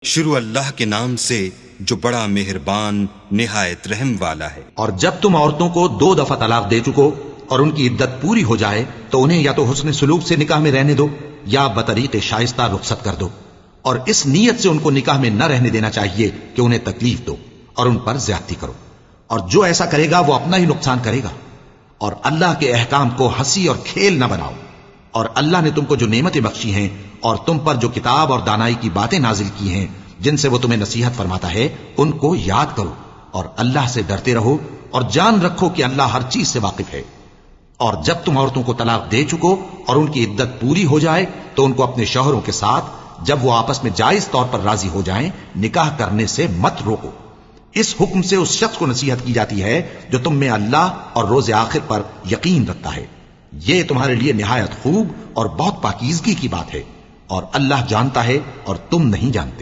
शुरू अल्लाह के नाम से जो बड़ा मेहरबान निहायत रहम वाला है। और जब तुम औरतों को 2 दफा तलाक दे चुको और उनकी इद्दत पूरी हो जाए तो उन्हें या तो हुस्न सुलूक से निकाह में रहने दो या बतरीक़े शाइस्ता रुखसत कर दो, और इस नीयत से उनको निकाह में न रहने देना चाहिए कि उन्हें तकलीफ दो और उन पर ज्यादती करो, और जो ऐसा करेगा वो अपना ही नुकसान करेगा। और अल्लाह के अहकाम को हंसी और खेल न बनाओ। और अल्लाह ने तुमको जो नेमतें बख्शी हैं और तुम पर जो किताब और दानाई की बातें नाजिल की हैं जिनसे वो तुम्हें नसीहत फरमाता है, उनको याद करो और अल्लाह से डरते रहो और जान रखो कि अल्लाह हर चीज से वाकिफ है। और जब तुम औरतों को तलाक दे चुको और उनकी इद्दत पूरी हो जाए तो उनको अपने शौहरों के साथ जब वो आपस में जायज तौर पर राजी हो जाएं, निकाह करने से मत रोको। इस हुक्म से उस शख्स को नसीहत की जाती है जो तुम में अल्लाह और रोज़े आखिर पर यकीन रखता है। ये तुम्हारे लिए निहायत खूब और बहुत पाकीज़गी की बात है, और अल्लाह जानता है और तुम नहीं जानते।